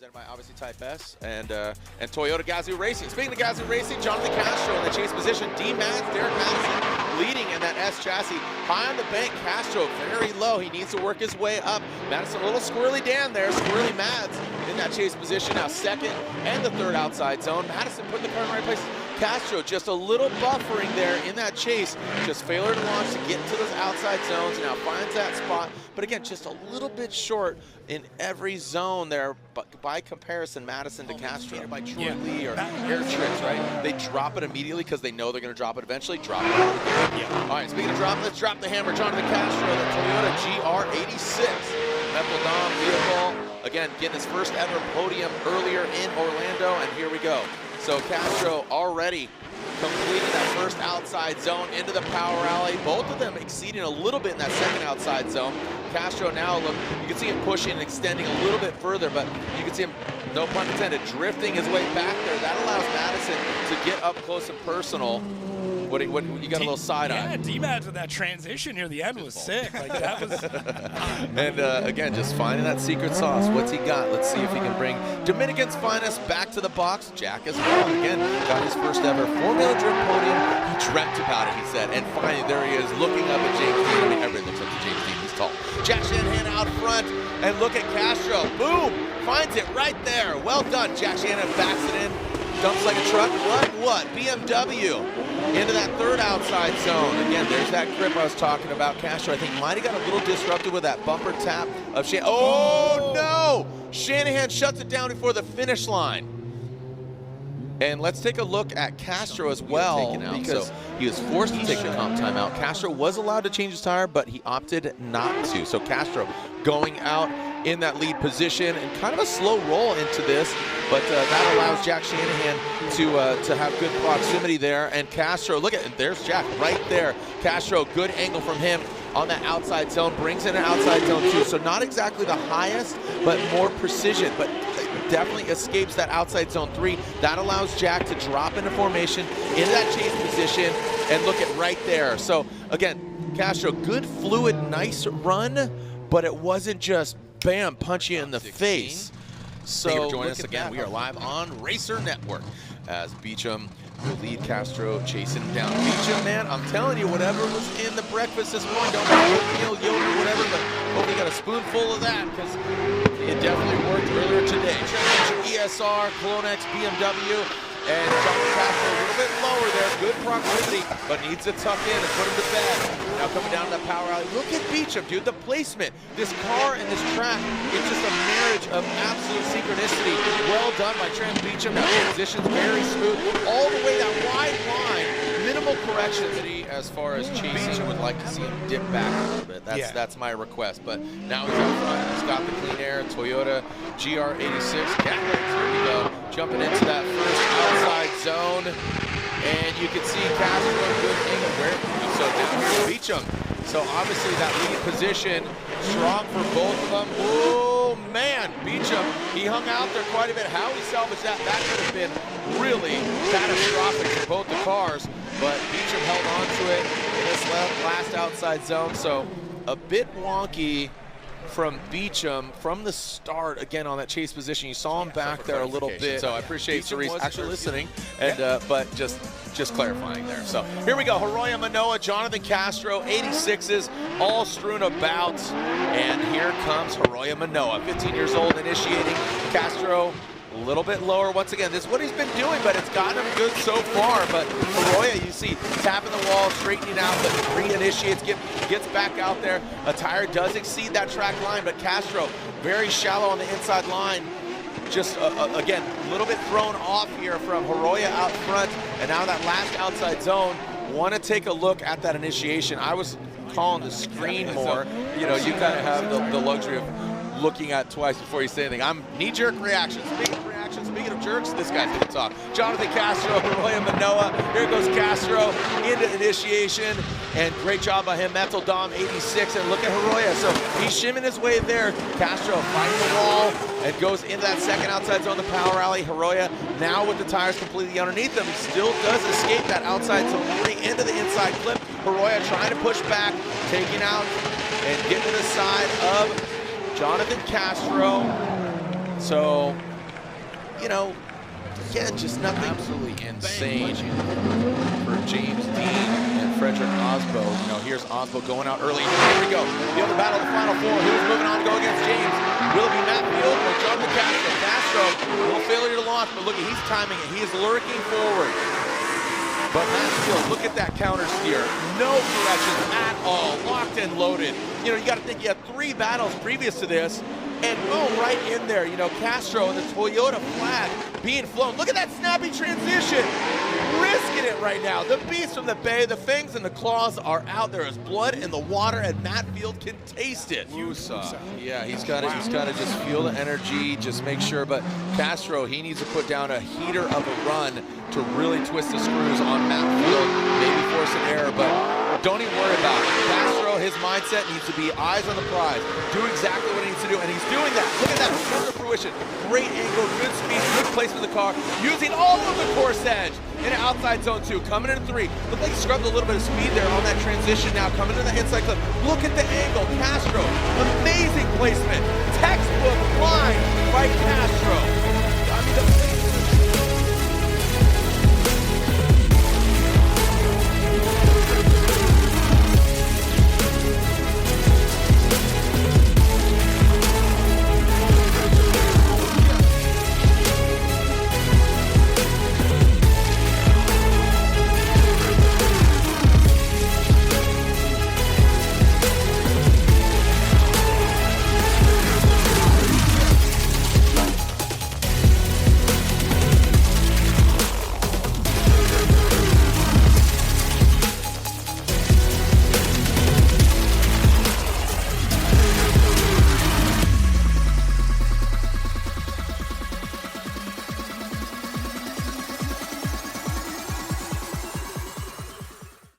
represented by obviously Type S and Toyota Gazoo Racing. Speaking of Gazoo Racing, Jhonnattan Castro in the chase position. D-Max, Derek Madison leading in that S chassis. High on the bank, Castro very low. He needs to work his way up. Madison a little squirrely down there. Squirrely Mads in that chase position. Now second and the third outside zone. Madison putting the car in the right place. Castro just a little buffering there in that chase. Just failure to launch to get into those outside zones. Now finds that spot. But again, just a little bit short in every zone there. But by comparison, Madison to Castro by Troy Lee or Air Tricks, right? They drop it immediately because they know they're going to drop it eventually. Drop it out of the game. All right, speaking of drop, let's drop the hammer. Jhonnattan Castro, the Toyota GR86. Metal Dom vehicle. Again, getting his first ever podium earlier in Orlando. And here we go. So Castro already completing that first outside zone into the power alley. Both of them exceeding a little bit in that second outside zone. Castro now, look, you can see him pushing and extending a little bit further, but you can see him, no pun intended, drifting his way back there. That allows Madison to get up close and personal. What you got a little side eye. Yeah, D-Mads with that transition near the end was sick. Like that was. And again, just finding that secret sauce. What's he got? Let's see if he can bring Dominican's finest back to the box. Jack as well. Again, got his first ever Formula Drift podium. He dreamt about it, he said. And finally, there he is, looking up at James Dean. I mean, everybody looks up to James Dean. He's tall. Jack Shanahan out front, and look at Castro. Boom! Finds it right there. Well done. Jack Shanahan backs it in. Dumps like a truck. What? BMW into that third outside zone. Again, there's that grip I was talking about. Castro, I think, might have got a little disrupted with that bumper tap of Shanahan. Oh, no! Shanahan shuts it down before the finish line. And let's take a look at Castro as well, because he was forced to take the comp timeout. Castro was allowed to change his tire, but he opted not to. So Castro going out in that lead position, and kind of a slow roll into this, but that allows Jack Shanahan to have good proximity there. And Castro, look at, there's Jack right there. Castro, good angle from him on that outside zone, brings in an outside zone too. So not exactly the highest, but more precision, but definitely escapes that outside zone 3. That allows Jack to drop into formation, into that chase position, and look at right there. So again, Castro, good fluid, nice run, but it wasn't just bam, punch you in the face. So thank you for joining us again. We are live on Racer Network as Beecham will lead Castro chasing down. Beecham, man, I'm telling you, whatever was in the breakfast this morning, don't know oatmeal, yogurt, whatever, but hopefully you got a spoonful of that, because it definitely worked earlier today. ESR, Colonex, BMW, and Jhonnattan Castro a little bit lower there. Good proximity, but needs to tuck in and put him to bed. Now coming down to the power alley. Look at Beecham, dude, the placement. This car and this track, it's just a marriage of absolute synchronicity. Well done by Trent Beecham. Now transitions very smooth. All the way that wide line. Minimal corrections. As far as chasing, would like to see him dip back a little bit. That's my request. But now he's out front. He's got the clean air Toyota GR86 Cadillacs. Here we go, jumping into that first outside zone, and you can see Castro good angle. So down here Beecham. So obviously that lead position strong for both of them. Oh man, Beecham, he hung out there quite a bit. How he salvaged that could have been really catastrophic for both the cars. But Beecham held on to it in this last outside zone. So a bit wonky from Beecham from the start, again on that chase position. You saw him back there a little bit. So I appreciate Cerise actually listening, and but just clarifying there. So here we go, Hiroya Manoa, Jhonnattan Castro, 86s, all strewn about. And here comes Hiroya Manoa, 15 years old, initiating. Castro a little bit lower. Once again, this is what he's been doing, but it's gotten him good so far. But Hiroya, you see, tapping the wall, straightening out, but re-initiates, gets back out there. A tire does exceed that track line, but Castro very shallow on the inside line. Just, again, a little bit thrown off here from Hiroya out front. And now that last outside zone, want to take a look at that initiation. I was calling the screen more. You know, you kind of have the luxury of looking at twice before you say anything. I'm knee-jerk reactions. Speaking of jerks, this guy's gonna talk. Jhonnattan Castro, Hiroya Manoa. Here goes Castro into initiation, and great job by him. Metal Dom 86, and look at Hiroya. So he's shimming his way there. Castro fighting the wall and goes into that second outside zone, the power alley. Hiroya now with the tires completely underneath him. He still does escape that outside zone 3 into the inside clip. Hiroya trying to push back, taking out and getting to the side of Jhonnattan Castro. So you know, again, just nothing absolutely insane for James Dean and Frederick Osbo. You know, here's Osbo going out early. Here we go. The other battle of the final four. Who's moving on to go against James? Will it be Matt Field or Jhonnattan Castro? Castro, a little failure to launch, but look, he's timing it. He is lurking forward. But Matt Field, look at that counter steer. No corrections at all. Locked and loaded. You know, you got to think you had 3 battles previous to this. And boom, right in there. You know, Castro and the Toyota flag being flown. Look at that snappy transition. Risking it right now. The beast from the bay, the fangs and the claws are out. There is blood in the water, and Matt Field can taste it. Yeah, he's got to just feel the energy, just make sure. But Castro, he needs to put down a heater of a run to really twist the screws on Matt Field, maybe force an error, but don't even worry about it. Castro, his mindset needs to be eyes on the prize. Do exactly what he needs to do, and he's doing that. Look at that, come to fruition. Great angle, good speed, good placement of the car, using all of the course edge in outside zone 2, coming in 3. Looked like he scrubbed a little bit of speed there on that transition now, coming to the inside clip. Look at the angle, Castro, amazing placement, textbook line.